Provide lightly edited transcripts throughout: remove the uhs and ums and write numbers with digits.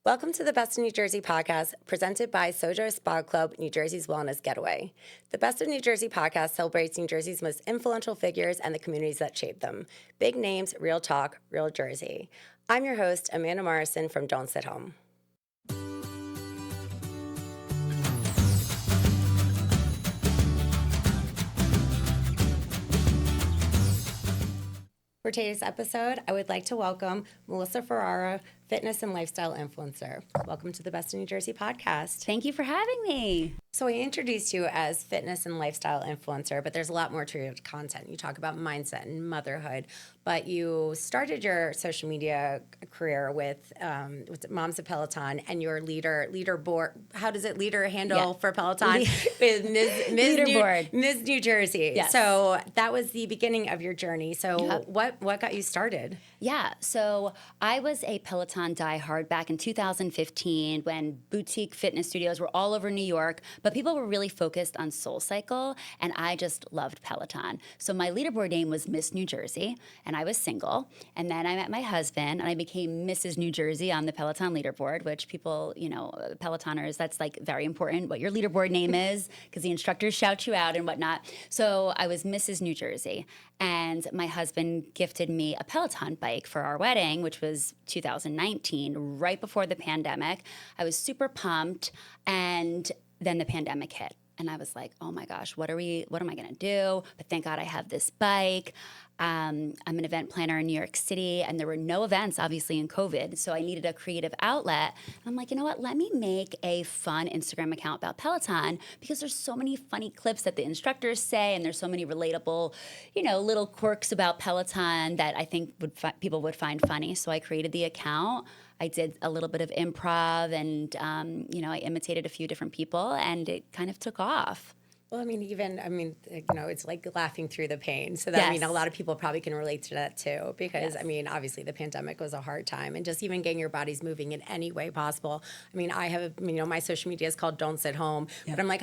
Welcome to the Best of New Jersey podcast, presented by Sojo Spa Club, New Jersey's Wellness Getaway. The Best of New Jersey podcast celebrates New Jersey's most influential figures and the communities that shape them. Big names, real talk, real Jersey. I'm your host, Amanda Morrison from Don't Sit Home. For today's episode, I would like to welcome Melissa Ferrara, fitness and lifestyle influencer. Welcome to the Best of New Jersey podcast. Thank you for having me. So I introduced you as fitness and lifestyle influencer, but there's a lot more to your content. You talk about mindset and motherhood, but you started your social media career with Moms of Peloton and your leaderboard. How does it handle for Peloton? With Ms. New Jersey. Yes. So that was the beginning of your journey. So Yep. what got you started? Yeah, so I was a Peloton diehard back in 2015 when boutique fitness studios were all over New York, but people were really focused on SoulCycle, and I just loved Peloton. So my leaderboard name was Miss New Jersey, and I was single. And then I met my husband, and I became Mrs. New Jersey on the Peloton leaderboard, which people, Pelotoners, that's like very important what your leaderboard name is, because the instructors shout you out and whatnot. So I was Mrs. New Jersey, and my husband gifted me a Peloton bike for our wedding, which was 2019, right before the pandemic. I was super pumped, and then the pandemic hit. And I was like, oh my gosh, what am I going to do? But thank God I have this bike. I'm an event planner in New York City, and there were no events, obviously, in COVID. So I needed a creative outlet. And I'm like, you know what? Let me make a fun Instagram account about Peloton, because there's so many funny clips that the instructors say, and there's so many relatable, little quirks about Peloton that I think people would find funny. So I created the account. I did a little bit of improv, and I imitated a few different people, and it kind of took off. Well, it's like laughing through the pain. So that, Yes. a lot of people probably can relate to that too, because Yes. Obviously the pandemic was a hard time, and just even getting your bodies moving in any way possible. I have, my social media is called Don't Sit Home, but I'm like,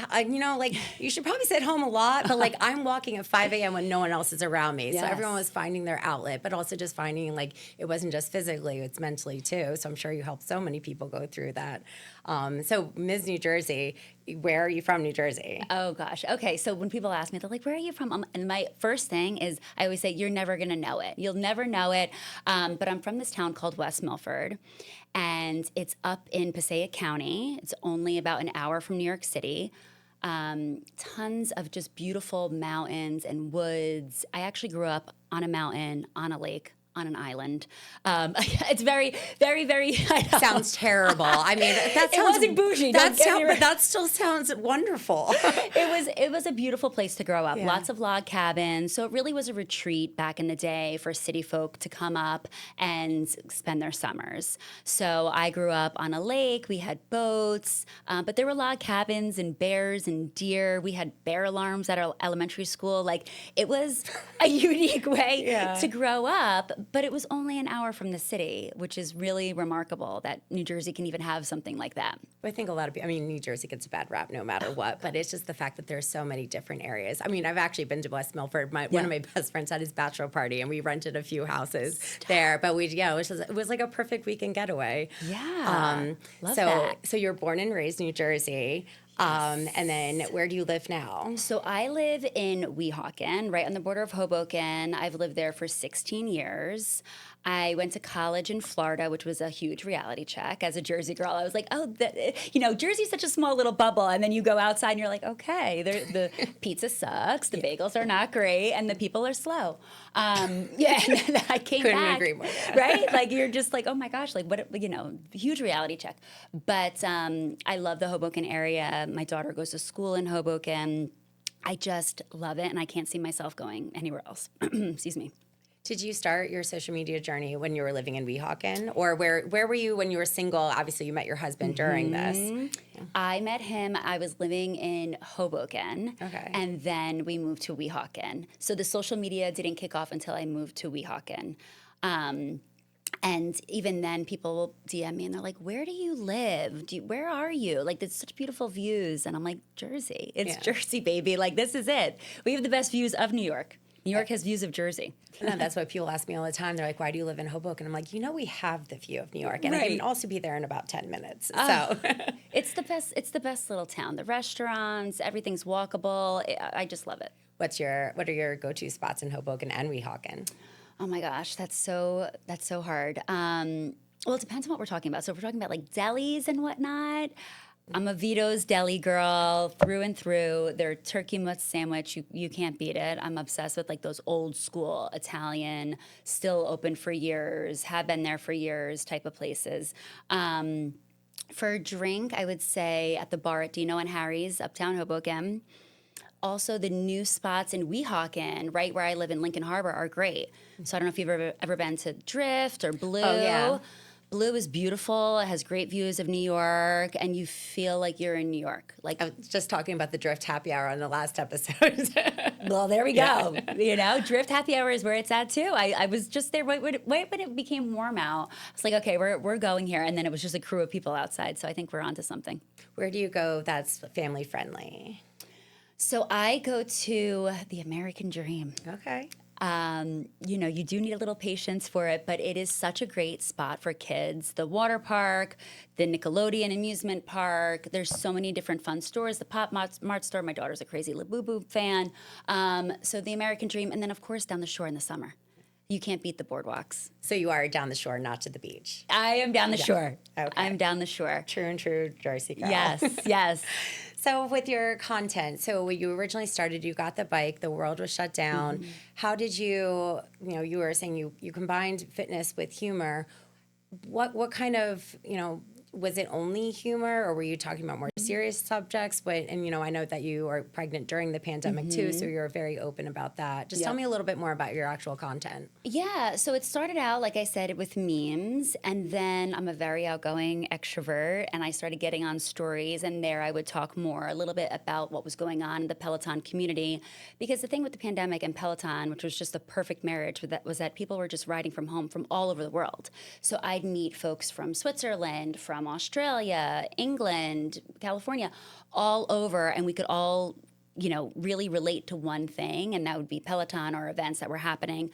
you should probably sit home a lot, but like I'm walking at 5 a.m. when no one else is around me. So Yes. everyone was finding their outlet, but also just finding it wasn't just physically, it's mentally too. So I'm sure you helped so many people go through that. So Ms. New Jersey, where are you from, New Jersey? Oh, gosh. Okay, so when people ask me, they're like, where are you from? And my first thing is I always say, you're never going to know it. You'll never know it. But I'm from this town called West Milford, and it's up in Passaic County. It's only about an hour from New York City. Tons of just beautiful mountains and woods. I actually grew up on a mountain, on a lake, on an island. It's very, very, very. Sounds terrible. That sounds, it wasn't bougie. But that still sounds wonderful. It was a beautiful place to grow up. Yeah. Lots of log cabins. So it really was a retreat back in the day for city folk to come up and spend their summers. So I grew up on a lake. We had boats, but there were log cabins and bears and deer. We had bear alarms at our elementary school. It was a unique way to grow up. But it was only an hour from the city, which is really remarkable that New Jersey can even have something like that. I think a lot of people, New Jersey gets a bad rap no matter what, but it's just the fact that there's so many different areas. I've actually been to West Milford. One of my best friends had his bachelor party, and we rented a few houses there. But it was like a perfect weekend getaway. Yeah, love that. So you're born and raised in New Jersey. And then where do you live now? So I live in Weehawken, right on the border of Hoboken. I've lived there for 16 years. I went to college in Florida, which was a huge reality check. As a Jersey girl, I was like, Jersey's such a small little bubble. And then you go outside and you're like, okay, the pizza sucks, the bagels are not great, and the people are slow. And then I came Couldn't back. agree more. Right? You're just like, oh my gosh, huge reality check. But I love the Hoboken area. My daughter goes to school in Hoboken. I just love it, and I can't see myself going anywhere else. Excuse me. Did you start your social media journey when you were living in Weehawken? Or where were you when you were single? Obviously, you met your husband during this. Yeah. I met him. I was living in Hoboken. Okay. And then we moved to Weehawken. So the social media didn't kick off until I moved to Weehawken. And even then, people will DM me, and they're like, where do you live? Where are you? There's such beautiful views. And I'm like, Jersey. It's Jersey, baby. This is it. We have the best views of New York. New York has views of Jersey. No, that's what people ask me all the time. They're like, why do you live in Hoboken? I'm like, we have the view of New York. And I Right. can also be there in about 10 minutes. It's the best little town. The restaurants, everything's walkable. I just love it. What are your go-to spots in Hoboken and Weehawken? Oh my gosh, that's so hard. Well, it depends on what we're talking about. So if we're talking about like delis and whatnot, I'm a Vito's deli girl through and through. Their turkey mousse sandwich, you can't beat it. I'm obsessed with like those old school Italian, still open for years, have been there for years type of places. For a drink, I would say at the bar at Dino and Harry's, Uptown Hoboken. Also, the new spots in Weehawken, right where I live in Lincoln Harbor, are great. So I don't know if you've ever been to Drift or Blue. Oh, yeah. Blue is beautiful. It has great views of New York, and you feel like you're in New York. Like, I was just talking about the Drift Happy Hour on the last episode. well, there we go. Drift Happy Hour is where it's at too. I was just there right when it became warm out. I was like, okay, we're going here, and then it was just a crew of people outside. So I think we're onto something. Where do you go that's family friendly? So I go to the American Dream. Okay. You do need a little patience for it, but it is such a great spot for kids. The water park, the Nickelodeon amusement park. There's so many different fun stores. The Pop Mart store. My daughter's a crazy Labubu fan. So the American Dream, and then of course down the shore in the summer. You can't beat the boardwalks. So you are down the shore, not to the beach. I am down the shore. Okay. I'm down the shore. True and true, Jersey girl. Yes. So with your content, so when you originally started, you got the bike, the world was shut down. Mm-hmm. How did you were saying you combined fitness with humor. What kind of, was it only humor, or were you talking about more serious subjects? And I know that you were pregnant during the pandemic too, so you're very open about that. Just tell me a little bit more about your actual content. Yeah, so it started out, like I said, with memes, and then I'm a very outgoing extrovert, and I started getting on stories, and there I would talk more a little bit about what was going on in the Peloton community, because the thing with the pandemic and Peloton, which was just the perfect marriage, was that people were just riding from home from all over the world. So I'd meet folks from Switzerland, from Australia, England, California, all over, and we could all really relate to one thing, and that would be Peloton or events that were happening.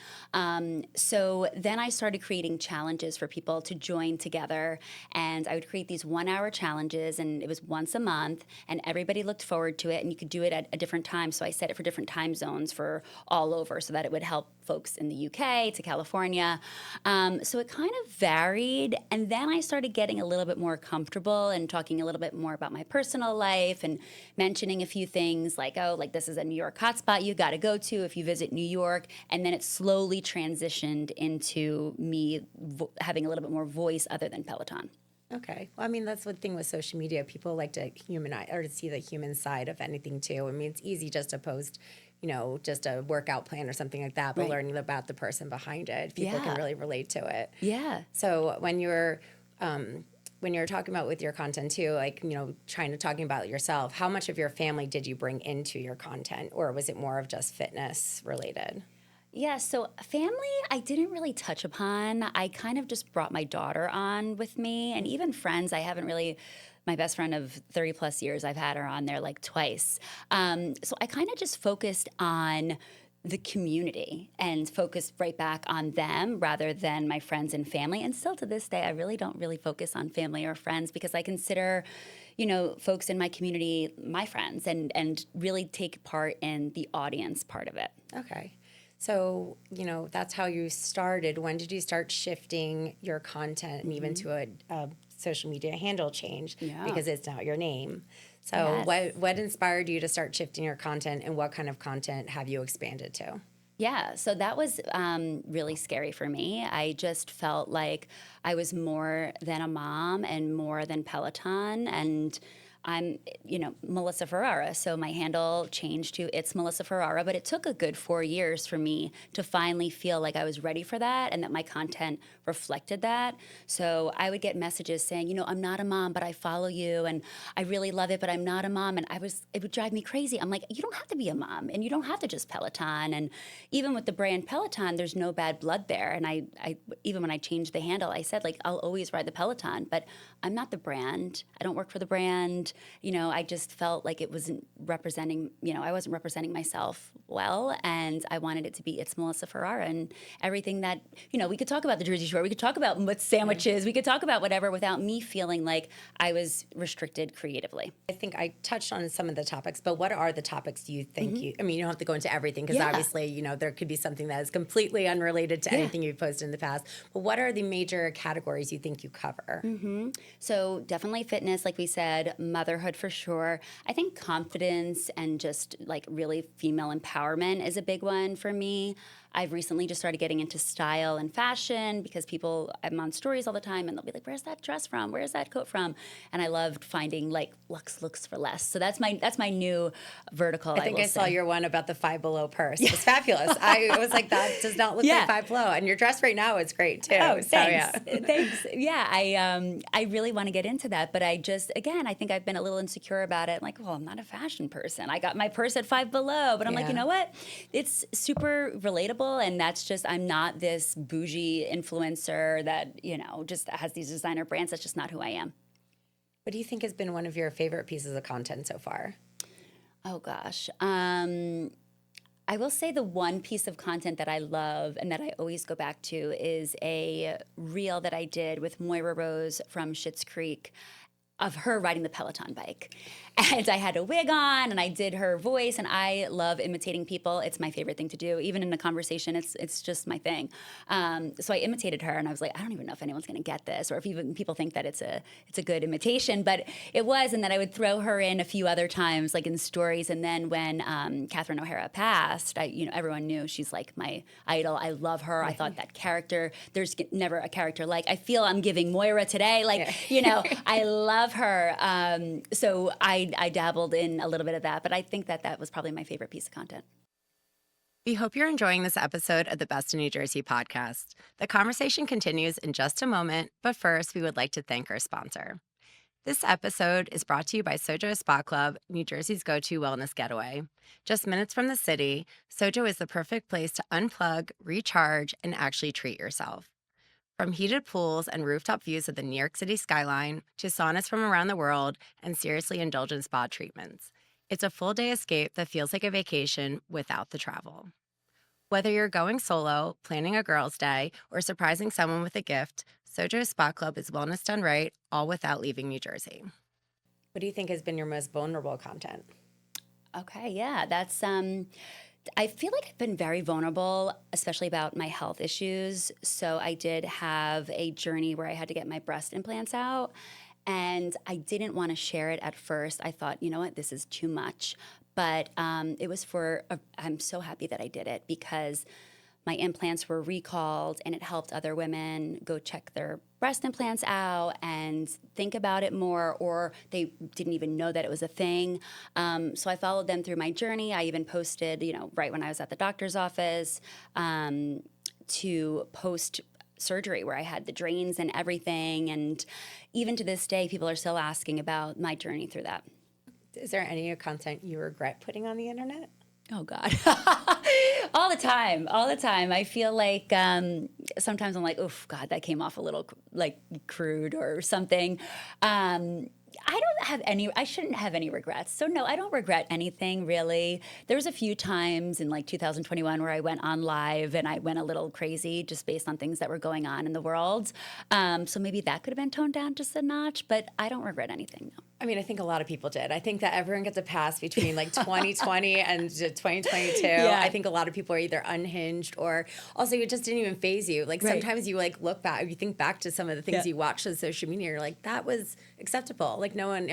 So then I started creating challenges for people to join together, and I would create these 1-hour challenges, and it was once a month, and everybody looked forward to it, and you could do it at a different time. So I set it for different time zones for all over so that it would help folks in the UK to California. So it kind of varied, and then I started getting a little bit more comfortable and talking a little bit more about my personal life and mentioning a few things like, this is a New York hotspot you got to go to if you visit New York. And then it slowly transitioned into me having a little bit more voice other than Peloton. Okay. Well, that's the thing with social media. People like to humanize or to see the human side of anything too. It's easy just to post, just a workout plan or something like that, but Right. learning about the person behind it, people can really relate to it. Yeah. So when you're talking about with your content too, talking about yourself, how much of your family did you bring into your content, or was it more of just fitness related? Yeah, so family, I didn't really touch upon. I kind of just brought my daughter on with me, and even friends. I haven't really, my best friend of 30 plus years, I've had her on there like twice. So I kind of just focused on the community and focused right back on them rather than my friends and family. And still to this day, I really don't really focus on family or friends because I consider, folks in my community my friends and really take part in the audience part of it. Okay. So, that's how you started. When did you start shifting your content and even to a social media handle change? Yeah. Because it's now your name. So Yes. what inspired you to start shifting your content, and what kind of content have you expanded to? Yeah, so that was really scary for me. I just felt like I was more than a mom and more than Peloton, and I'm, Melissa Ferrara. So my handle changed to It's Melissa Ferrara, but it took a good 4 years for me to finally feel like I was ready for that and that my content reflected that. So I would get messages saying, I'm not a mom, but I follow you and I really love it, but I'm not a mom. And it would drive me crazy. I'm like, you don't have to be a mom and you don't have to just Peloton. And even with the brand Peloton, there's no bad blood there. And I even when I changed the handle, I said, I'll always ride the Peloton, but I'm not the brand. I don't work for the brand. and I just felt like it wasn't representing. I wasn't representing myself well, and I wanted it to be it's Melissa Ferrara and everything that we could talk about the Jersey Shore, we could talk about what sandwiches, we could talk about whatever without me feeling like I was restricted creatively. I think I touched on some of the topics, but what are the topics you think you don't have to go into everything because obviously, there could be something that is completely unrelated to anything you've posted in the past. But what are the major categories you think you cover? So definitely fitness, like we said, motherhood for sure. I think confidence and just like really female empowerment is a big one for me. I've recently just started getting into style and fashion because I'm on stories all the time and they'll be like, where's that dress from? Where's that coat from? And I loved finding like luxe looks for less. So that's my new vertical. I think I saw your one about the Five Below purse. It was fabulous. I was like, that does not look like Five Below. And your dress right now is great too. Oh, thanks. So, Thanks. Yeah, I really want to get into that, but I think I've been a little insecure about it. Like, well, I'm not a fashion person. I got my purse at Five Below, but I'm like, you know what? It's super relatable. And that's just, I'm not this bougie influencer that, just has these designer brands. That's just not who I am. What do you think has been one of your favorite pieces of content so far? Oh, gosh. I will say the one piece of content that I love and that I always go back to is a reel that I did with Moira Rose from Schitt's Creek of her riding the Peloton bike. And I had a wig on and I did her voice, and I love imitating people. It's my favorite thing to do. Even in a conversation, it's just my thing. So I imitated her and I was like, I don't even know if anyone's gonna get this or if even people think that it's a good imitation, but it was. And then I would throw her in a few other times, like in stories. And then when Catherine O'Hara passed, everyone knew she's like my idol. I love her. I thought that character, there's never a character like, I feel I'm giving Moira today. I love her. So I dabbled in a little bit of that, but I think that was probably my favorite piece of content. We hope you're enjoying this episode of the Best in New Jersey podcast. The conversation continues in just a moment, but first, we would like to thank our sponsor. This episode is brought to you by Sojo Spa Club, New Jersey's go-to wellness getaway. Just minutes from the city, Sojo is the perfect place to unplug, recharge, and actually treat yourself. From heated pools and rooftop views of the New York City skyline to saunas from around the world and seriously indulgent spa treatments, it's a full-day escape that feels like a vacation without the travel. Whether you're going solo, planning a girls' day, or surprising someone with a gift, Sojo Spa Club is wellness done right, all without leaving New Jersey. What do you think has been your most vulnerable content? Okay, yeah, that's I feel like I've been very vulnerable, especially about my health issues. So I did have a journey where I had to get my breast implants out, and I didn't want to share it at first. I thought, you know what, this is too much. But it was I'm so happy that I did it because my implants were recalled and it helped other women go check their breast implants out and think about it more, or they didn't even know that it was a thing. So I followed them through my journey. I even posted, right when I was at the doctor's office, to post surgery where I had the drains and everything. And even to this day, people are still asking about my journey through that. Is there any content you regret putting on the internet? Oh, God. All the time. I feel like sometimes I'm like, oof, God, that came off a little like crude or something. I shouldn't have any regrets. So no, I don't regret anything really. There was a few times in like 2021 where I went on live and I went a little crazy just based on things that were going on in the world. So maybe that could have been toned down just a notch, but I don't regret anything, no. I mean, I think a lot of people did. I think that everyone gets a pass between like 2020 and 2022. Yeah. I think a lot of people are either unhinged or also it just didn't even faze you. Like sometimes you like look back, you think back to some of the things you watched on social media, you're like, that was acceptable. Like no one,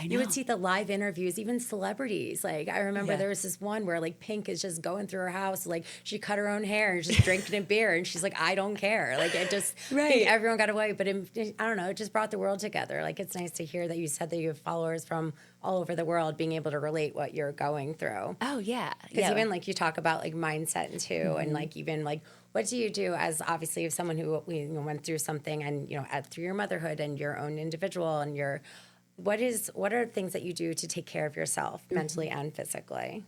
you would see the live interviews, even celebrities. Like I remember there was this one where like Pink is just going through her house, like she cut her own hair and just drinking a beer and she's like, I don't care. Like it just, I think everyone got away, but I don't know, it just brought the world together. Like it's nice to hear that you said that you have followers from all over the world being able to relate what you're going through. Oh, yeah. Because even like you talk about like mindset and too, and like even like what do you do as obviously as someone who went through something and through your motherhood and your own individual and what are things that you do to take care of yourself mentally and physically?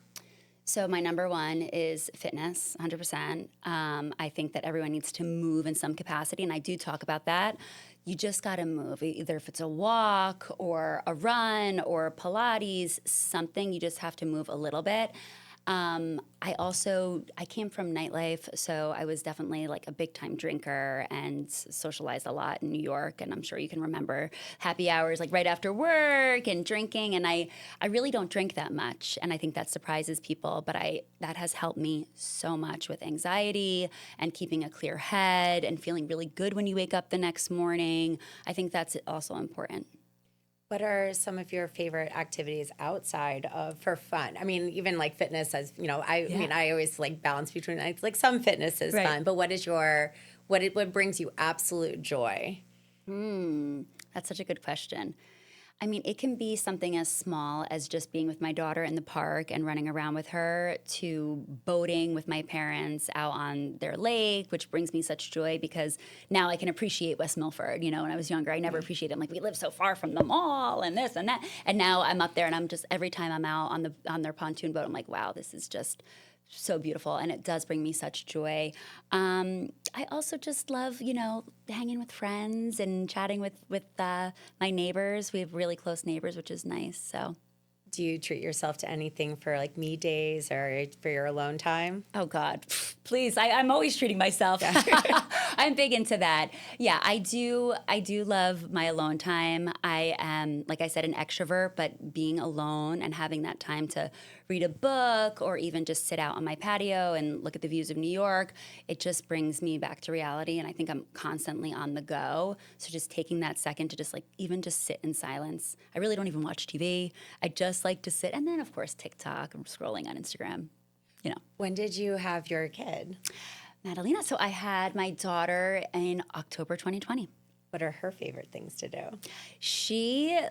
So my number one is fitness, 100%. I think that everyone needs to move in some capacity, and I do talk about that. you just got to move. Either if it's a walk or a run or Pilates, something, you just have to move a little bit. I came from nightlife, so I was definitely like a big time drinker and socialized a lot in New York. And I'm sure you can remember happy hours like right after work and drinking. And I really don't drink that much. And I think that surprises people, but that has helped me so much with anxiety and keeping a clear head and feeling really good when you wake up the next morning. I think that's also important. What are some of your favorite activities outside of for fun? I mean, even like fitness, as you know, I mean, I always like balance between like some fitness is Right. fun, but what brings you absolute joy? That's such a good question. I mean, it can be something as small as just being with my daughter in the park and running around with her, to boating with my parents out on their lake, which brings me such joy because now I can appreciate West Milford. You know, when I was younger, I never appreciated it. I'm like, we live so far from the mall and this and that. And now I'm up there and I'm just, every time I'm out on their pontoon boat, I'm like, wow, this is just so beautiful, and it does bring me such joy. I also just love, hanging with friends and chatting with my neighbors. We have really close neighbors, which is nice. So, Do you treat yourself to anything for like me days or for your alone time? oh God, please! I'm always treating myself. I'm big into that. Yeah, I do. I do love my alone time. I am, like I said, an extrovert, but being alone and having that time to read a book or even just sit out on my patio and look at the views of New York, it just brings me back to reality. And I think I'm constantly on the go. So just taking that second to just like even just sit in silence. I really don't even watch TV. I just like to sit. And then, of course, TikTok. I'm scrolling on Instagram. When did you have your kid? Madalena. So I had my daughter in October 2020. What are her favorite things to do?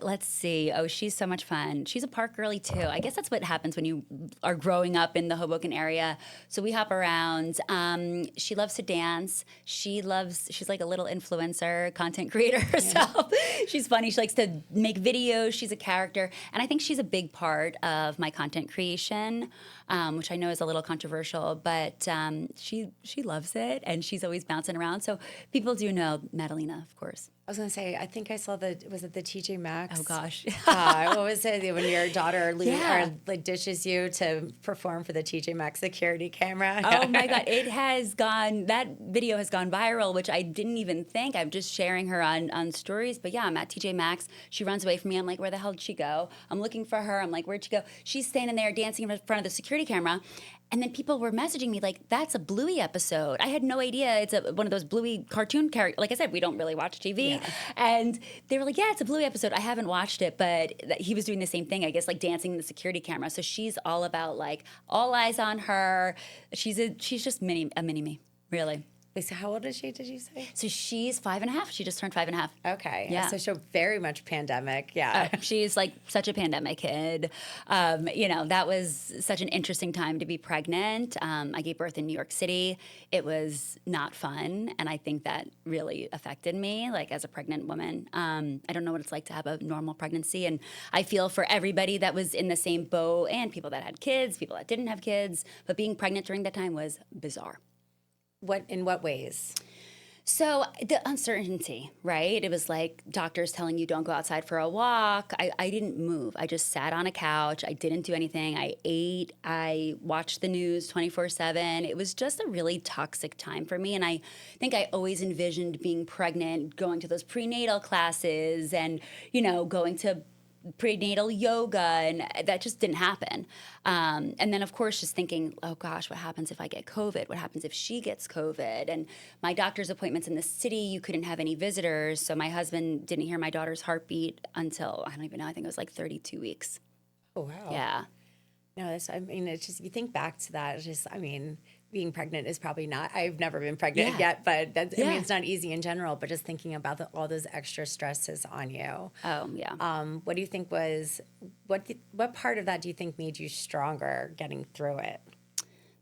Let's see. Oh, she's so much fun. She's a park girly too. I guess that's what happens when you are growing up in the Hoboken area. So we hop around. She loves to dance. She's like a little influencer, content creator herself. She's funny. She likes to make videos. She's a character. And I think she's a big part of my content creation, which I know is a little controversial, but she loves it, and she's always bouncing around. So people do know Madalena, of course. I was going to say, I think I saw was it the TJ Maxx? Oh gosh. What was it when your daughter or like dishes you to perform for the TJ Maxx security camera? Oh my God, that video has gone viral, which I didn't even think. I'm just sharing her on stories. But yeah, I'm at TJ Maxx. She runs away from me. I'm like, where the hell did she go? I'm looking for her. I'm like, where'd she go? She's standing there dancing in front of the security camera. And then people were messaging me like, that's a Bluey episode. I had no idea it's one of those Bluey cartoon characters. Like I said, we don't really watch TV. Yeah. And they were like, yeah, it's a Bluey episode. I haven't watched it, but he was doing the same thing, I guess, like dancing in the security camera. So she's all about like all eyes on her. She's just a mini me, really. Wait, so how old is she, did you say? So she's 5.5. She just turned 5.5. Okay. Yeah. So she's very much pandemic. Yeah. She's like such a pandemic kid. That was such an interesting time to be pregnant. I gave birth in New York City. It was not fun. And I think that really affected me, like as a pregnant woman. I don't know what it's like to have a normal pregnancy. And I feel for everybody that was in the same boat, and people that had kids, people that didn't have kids. But being pregnant during that time was bizarre. In what ways? So the uncertainty, right? It was like doctors telling you don't go outside for a walk. I didn't move. I just sat on a couch. I didn't do anything. I ate. I watched the news 24/7. It was just a really toxic time for me. And I think I always envisioned being pregnant, going to those prenatal classes and, going to prenatal yoga, and that just didn't happen. And then, of course, just thinking, oh gosh, what happens if I get COVID? What happens if she gets COVID? And my doctor's appointments in the city, you couldn't have any visitors. So my husband didn't hear my daughter's heartbeat until, I don't even know, I think it was like 32 weeks. Oh, wow. Yeah. No, it's just, you think back to that, it's just, being pregnant is probably not, I've never been pregnant yet, but it's not easy in general, but just thinking about all those extra stresses on you. Oh, yeah. What do you think what part of that do you think made you stronger getting through it?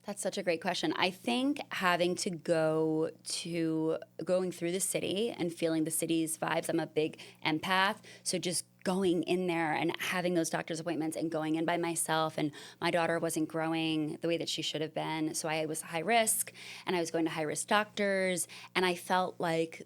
That's such a great question. I think having to going through the city and feeling the city's vibes, I'm a big empath, so just going in there and having those doctor's appointments and going in by myself, and my daughter wasn't growing the way that she should have been, so I was high risk, and I was going to high risk doctors, and I felt like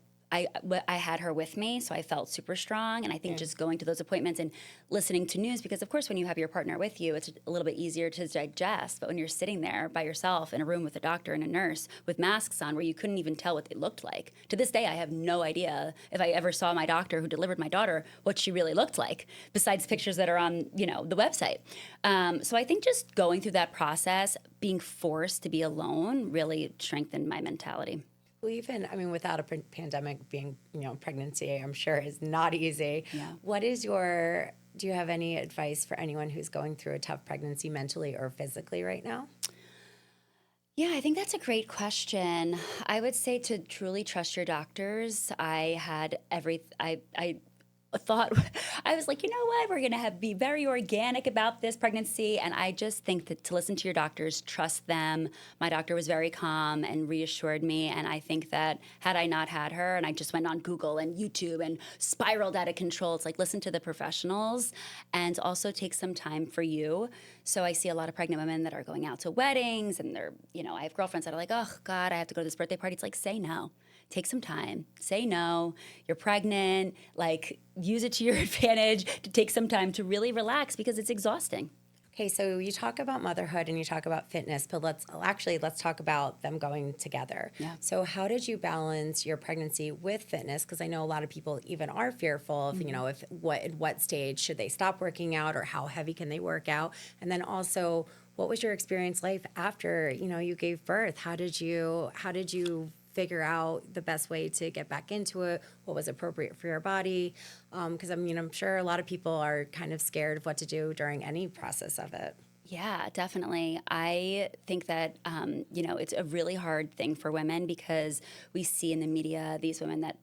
I had her with me, so I felt super strong. And I think just going to those appointments and listening to news, because of course when you have your partner with you, it's a little bit easier to digest. But when you're sitting there by yourself in a room with a doctor and a nurse with masks on, where you couldn't even tell what they looked like. To this day, I have no idea if I ever saw my doctor who delivered my daughter what she really looked like, besides pictures that are on, the website. So I think just going through that process, being forced to be alone, really strengthened my mentality. Well, even, without a pandemic, being, pregnancy, I'm sure is not easy. Yeah. Do you have any advice for anyone who's going through a tough pregnancy mentally or physically right now? Yeah, I think that's a great question. I would say to truly trust your doctors. I thought, I was like, you know what, we're going to be very organic about this pregnancy. And I just think that to listen to your doctors, trust them. My doctor was very calm and reassured me. And I think that had I not had her, and I just went on Google and YouTube and spiraled out of control, it's like, listen to the professionals and also take some time for you. So I see a lot of pregnant women that are going out to weddings, and I have girlfriends that are like, oh God, I have to go to this birthday party. It's like, say no. Take some time. Say no. You're pregnant. Like, use it to your advantage to take some time to really relax, because it's exhausting. Okay, so you talk about motherhood and you talk about fitness, but let's talk about them going together. Yeah. So how did you balance your pregnancy with fitness? Because I know a lot of people even are fearful of, if at what stage should they stop working out, or how heavy can they work out? And then also, what was your experience like after, you gave birth? How did you figure out the best way to get back into it? What was appropriate for your body? Because I'm sure a lot of people are kind of scared of what to do during any process of it. Yeah, definitely. I think that, it's a really hard thing for women, because we see in the media these women that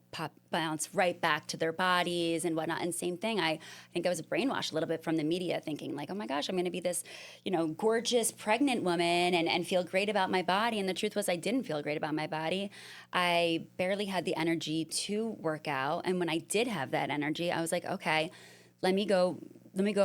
bounce right back to their bodies and whatnot. And same thing, I think I was brainwashed a little bit from the media, thinking like, oh my gosh, I'm going to be this, gorgeous pregnant woman and feel great about my body. And the truth was, I didn't feel great about my body. I barely had the energy to work out. And when I did have that energy, I was like, okay, let me go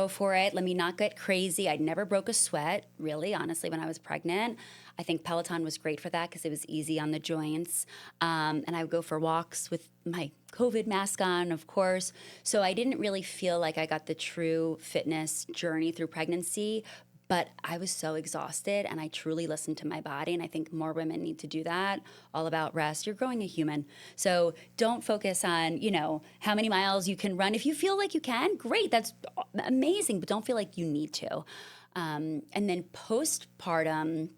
for it. Let me not get crazy. I never broke a sweat, really, honestly, when I was pregnant. I think Peloton was great for that, because it was easy on the joints. And I would go for walks with my COVID mask on, of course. So I didn't really feel like I got the true fitness journey through pregnancy. But I was so exhausted, and I truly listened to my body. And I think more women need to do that. All about rest. You're growing a human. So don't focus on, how many miles you can run. If you feel like you can, great. That's amazing. But don't feel like you need to. And then postpartum,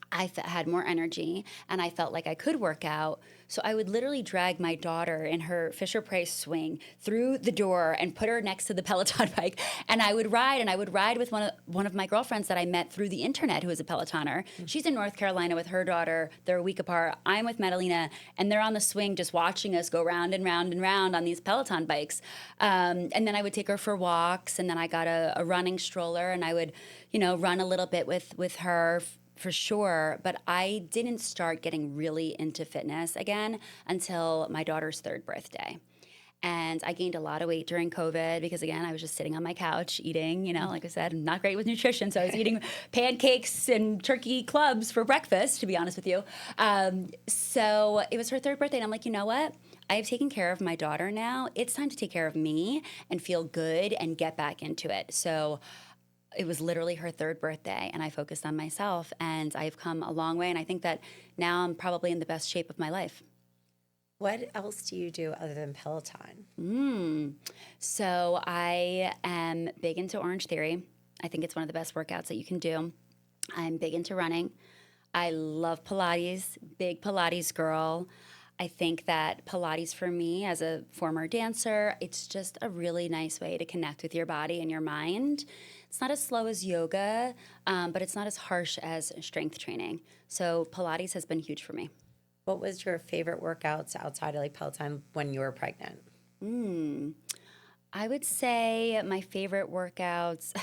I had more energy, and I felt like I could work out. So I would literally drag my daughter in her Fisher-Price swing through the door and put her next to the Peloton bike. And I would ride with one of my girlfriends that I met through the internet, who is a Pelotoner. She's in North Carolina with her daughter. They're a week apart. I'm with Madalena, and they're on the swing just watching us go round and round and round on these Peloton bikes. And then I would take her for walks, and then I got a running stroller, and I would, run a little bit with her, for sure, but I didn't start getting really into fitness again until my daughter's 3rd birthday. And I gained a lot of weight during COVID because, again, I was just sitting on my couch eating, like I said, I'm not great with nutrition. So I was eating pancakes and turkey clubs for breakfast, to be honest with you. So it was her 3rd birthday, and I'm like, you know what? I have taken care of my daughter now. It's time to take care of me and feel good and get back into it. So it was literally her 3rd birthday, and I focused on myself, and I've come a long way, and I think that now I'm probably in the best shape of my life. What else do you do other than Peloton? So I am big into Orange Theory. I think it's one of the best workouts that you can do. I'm big into running. I love Pilates, big Pilates girl. I think that Pilates, for me, as a former dancer, it's just a really nice way to connect with your body and your mind. It's not as slow as yoga, but it's not as harsh as strength training. So Pilates has been huge for me. What was your favorite workouts outside of Peloton when you were pregnant? I would say my favorite workouts,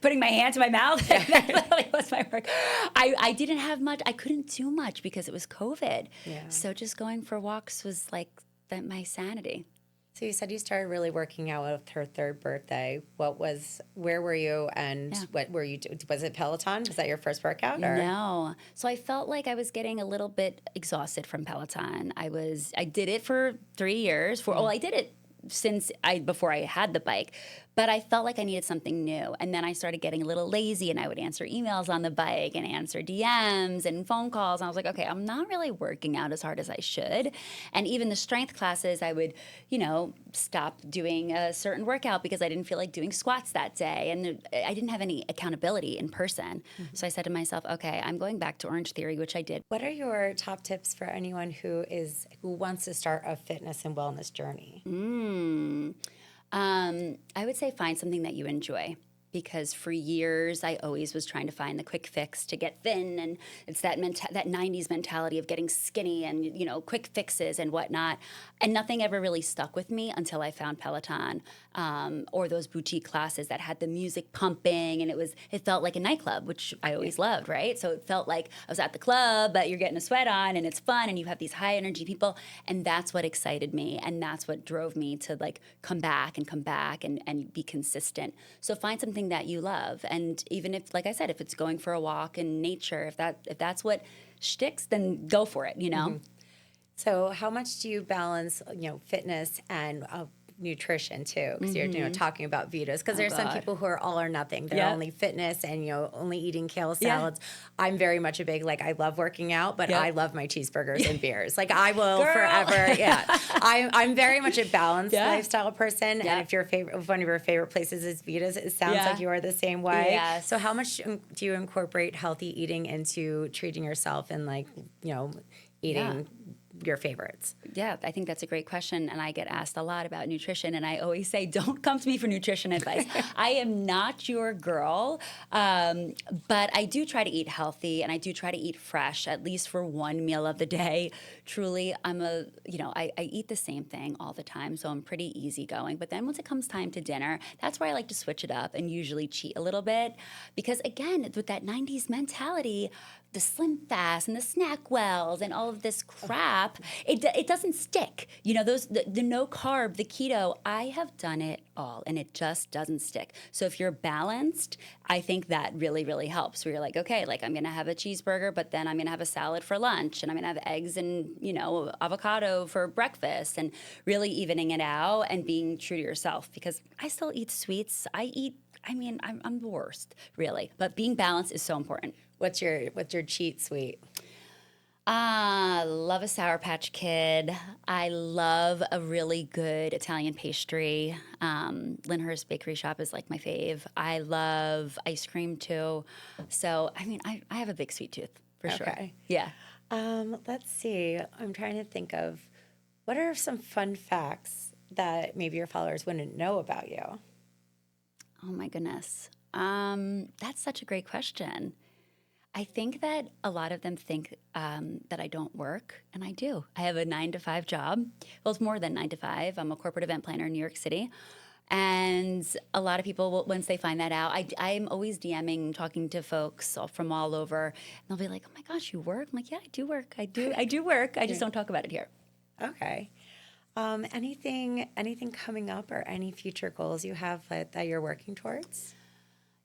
putting my hand to my mouth, that literally was my work. I didn't have much. I couldn't do much because it was COVID. Yeah. So just going for walks was like my sanity. So you said you started really working out with her third birthday. Where were you, and what were you was it Peloton? Was that your first workout? Or? No. So I felt like I was getting a little bit exhausted from Peloton. I did it for 3 years. I did it before I had the bike, but I felt like I needed something new. And then I started getting a little lazy, and I would answer emails on the bike and answer DMs and phone calls. And I was like, okay, I'm not really working out as hard as I should. And even the strength classes, I would, stop doing a certain workout because I didn't feel like doing squats that day. And I didn't have any accountability in person. Mm-hmm. So I said to myself, okay, I'm going back to Orange Theory, which I did. What are your top tips for anyone who wants to start a fitness and wellness journey? I would say find something that you enjoy, because for years I always was trying to find the quick fix to get thin, and it's that 90s mentality of getting skinny and quick fixes and whatnot, and nothing ever really stuck with me until I found Peloton or those boutique classes that had the music pumping, and it felt like a nightclub, which I always loved, right? So it felt like I was at the club, but you're getting a sweat on and it's fun and you have these high energy people, and that's what excited me, and that's what drove me to come back and be consistent. So find something that you love, and even if, like I said, if it's going for a walk in nature, if that's what sticks, then go for it. Mm-hmm. So how much do you balance fitness and nutrition too, because you're talking about Vitas, because there's some people who are all or nothing. They're only fitness and only eating kale salads. I'm very much a big I love working out, but I love my cheeseburgers and beers. I will forever. I'm very much a balanced lifestyle person. And if one of your favorite places is Vitas, it sounds like you are the same way. Yes. So how much do you incorporate healthy eating into treating yourself and eating your favorites? Yeah, I think that's a great question, and I get asked a lot about nutrition, and I always say, don't come to me for nutrition advice. I am not your girl, but I do try to eat healthy, and I do try to eat fresh, at least for one meal of the day. Truly, I eat the same thing all the time, so I'm pretty easygoing. But then once it comes time to dinner, that's where I like to switch it up and usually cheat a little bit, because again, with that 90s mentality, the Slim Fast and the Snack Wells and all of this crap, it doesn't stick. The no carb, the keto, I have done it all, and it just doesn't stick. So if you're balanced, I think that really, really helps. Where you're like, okay, I'm going to have a cheeseburger, but then I'm going to have a salad for lunch, and I'm going to have eggs and, avocado for breakfast, and really evening it out and being true to yourself, because I still eat sweets. I'm the worst, really. But being balanced is so important. What's your cheat sweet? Love a Sour Patch Kid. I love a really good Italian pastry. Lyndhurst Bakery Shop is my fave. I love ice cream too. So, I have a big sweet tooth for sure. Yeah. Let's see. I'm trying to think of what are some fun facts that maybe your followers wouldn't know about you? Oh my goodness. That's such a great question. I think that a lot of them think that I don't work, and I do. I have a 9-to-5 job. Well, it's more than 9 to 5. I'm a corporate event planner in New York City. And a lot of people, once they find that out, I'm always DMing, talking to folks from all over. And they'll be like, oh my gosh, you work? I'm like, yeah, I do work. I do work. I just don't talk about it here. Okay. Anything coming up, or any future goals you have that you're working towards?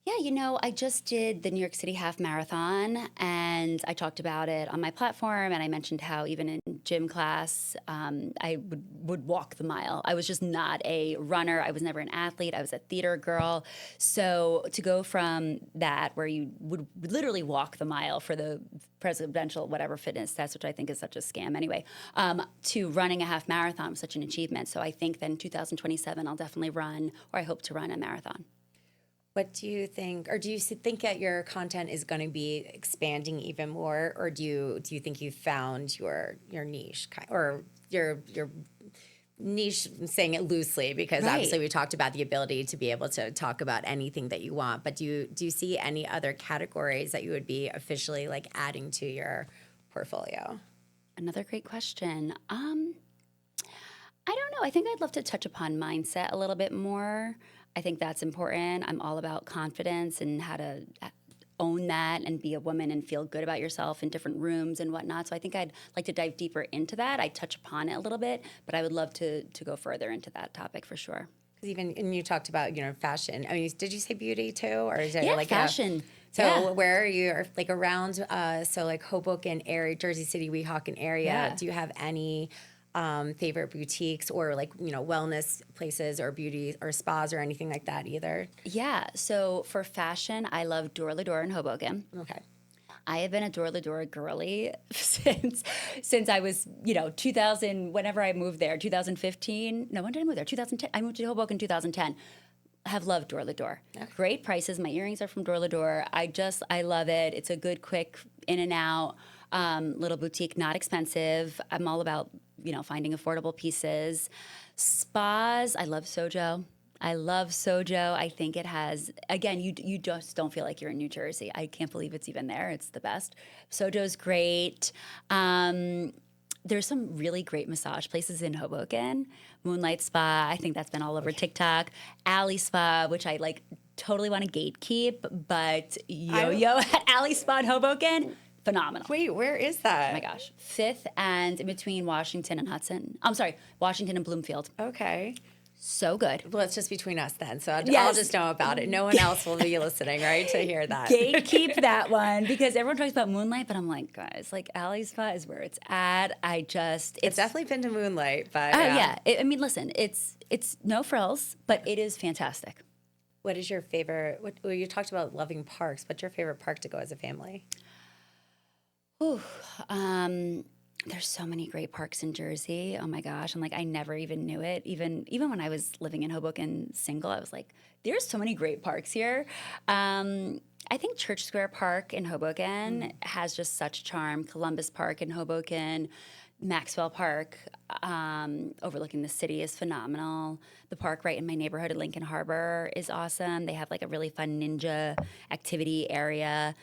Yeah, I just did the New York City Half Marathon, and I talked about it on my platform, and I mentioned how even in gym class, I would walk the mile. I was just not a runner. I was never an athlete. I was a theater girl. So to go from that, where you would literally walk the mile for the presidential whatever fitness test, which I think is such a scam anyway, to running a half marathon was such an achievement. So I think that in 2027, I'll definitely run, or I hope to run a marathon. What do you think, or do you think that your content is going to be expanding even more, or do you think you found your niche, or your niche? I'm saying it loosely because obviously we talked about the ability to be able to talk about anything that you want. But do you see any other categories that you would be officially adding to your portfolio? Another great question. I don't know. I think I'd love to touch upon mindset a little bit more. I think that's important. I'm all about confidence and how to own that and be a woman and feel good about yourself in different rooms and whatnot. So I think I'd like to dive deeper into that. I touch upon it a little bit, but I would love to go further into that topic for sure. Because and you talked about, fashion. I mean, did you say beauty too? Or is it Yeah, like fashion. So where are you, like around, so like Hoboken area, Jersey City, Weehawken area, Yeah. do you have any favorite boutiques or like, wellness places or beauty or spas or anything like that either? Yeah. So for fashion, I love Door Le Door in Hoboken. Okay. I have been a Door Le Door girly since I was, 2000, whenever I moved there, 2015. No, when did I move there? 2010. I moved to Hoboken in 2010. Have loved Door Le Door. Okay. Great prices. My earrings are from Door Le Door. I love it. It's a good, quick in and out little boutique, not expensive. I'm all about, finding affordable pieces. Spas, I love Sojo. I think it has, again, you just don't feel like you're in New Jersey. I can't believe it's even there. It's the best. Sojo's great. There's some really great massage places in Hoboken. Moonlight Spa, I think that's been all over TikTok. Alley Spa, which I totally want to gatekeep, but Yo-Yo at Alley Spa in Hoboken, phenomenal. Wait, where is that? Oh my gosh. 5th and in between Washington and Hudson. I'm sorry, Washington and Bloomfield. Okay. So good. Well, it's just between us then. So I'll Yes. just know about it. No one else will be listening, right, to hear that. Gatekeep that one because everyone talks about Moonlight, but I'm like, guys, Alley Spa is where it's at. It's definitely been to Moonlight, but oh yeah. Listen, it's no frills, but it is fantastic. What is your favorite? Well, you talked about loving parks. What's your favorite park to go as a family? Ooh, there's so many great parks in Jersey. Oh my gosh. I'm I never even knew it. Even when I was living in Hoboken single, I was like, there's so many great parks here. I think Church Square Park in Hoboken has just such charm. Columbus Park in Hoboken, Maxwell Park, overlooking the city is phenomenal. The park right in my neighborhood at Lincoln Harbor is awesome. They have a really fun ninja activity area.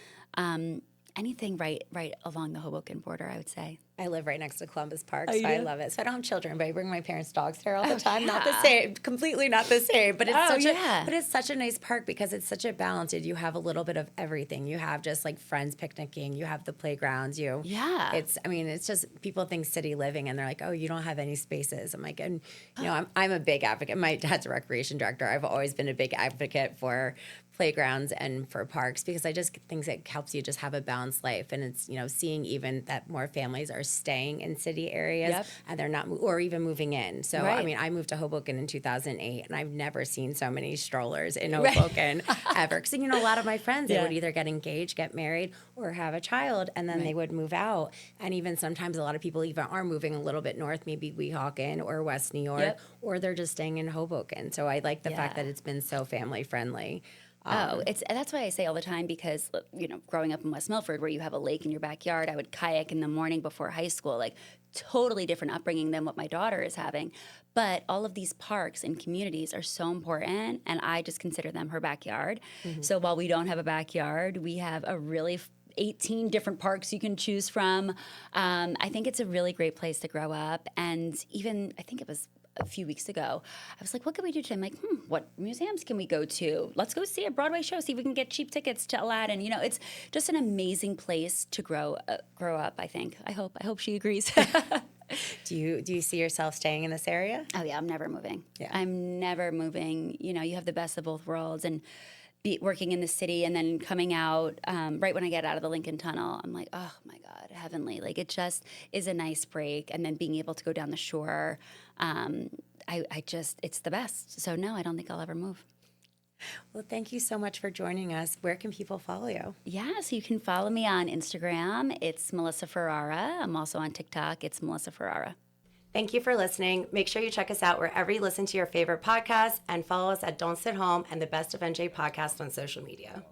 Anything right along the Hoboken border, I would say. I live right next to Columbus Park, Oh, so you I do? love it. So I don't have children, but I bring my parents' dogs there all the time. yeah. Not the same, completely not the same, but yeah. but it's such a nice park because it's such a balance. You have a little bit of everything. You have just friends picnicking. You have the playgrounds. Yeah. It's just people think city living, and they're like, oh, you don't have any spaces. I'm like, and I'm a big advocate. My dad's a recreation director. I've always been a big advocate for playgrounds and for parks because I just think it helps you just have a balanced life. And it's, seeing even that more families are staying in city areas Yep. and they're not, or even moving in. So, Right. I moved to Hoboken in 2008 and I've never seen so many strollers in Hoboken ever. Because, a lot of my friends, they Yeah. would either get engaged, get married, or have a child, and then they would move out. And even sometimes a lot of people even are moving a little bit north, maybe Weehawken or West New York, Yep. or they're just staying in Hoboken. So I like the fact Yeah. that it's been so family friendly. That's why I say all the time because growing up in West Milford where you have a lake in your backyard, I would kayak in the morning before high school, totally different upbringing than what my daughter is having. But all of these parks and communities are so important, and I just consider them her backyard. So while we don't have a backyard, we have a really 18 different parks you can choose from. I think it's a really great place to grow up, and even I think it was a few weeks ago, I was like, what can we do today? I'm like, what museums can we go to? Let's go see a Broadway show, see if we can get cheap tickets to Aladdin. It's just an amazing place to grow up, I think. I hope she agrees. Do you see yourself staying in this area? Oh yeah, I'm never moving. Yeah. I'm never moving. You have the best of both worlds, and working in the city and then coming out right when I get out of the Lincoln Tunnel, I'm like, oh my God, heavenly. It just is a nice break. And then being able to go down the shore, it's the best. So no, I don't think I'll ever move. Well, thank you so much for joining us. Where can people follow you? Yeah, so you can follow me on Instagram. It's Melissa Ferrara. I'm also on TikTok. It's Melissa Ferrara. Thank you for listening. Make sure you check us out wherever you listen to your favorite podcasts and follow us at Don't Sit Home and the Best of NJ podcast on social media.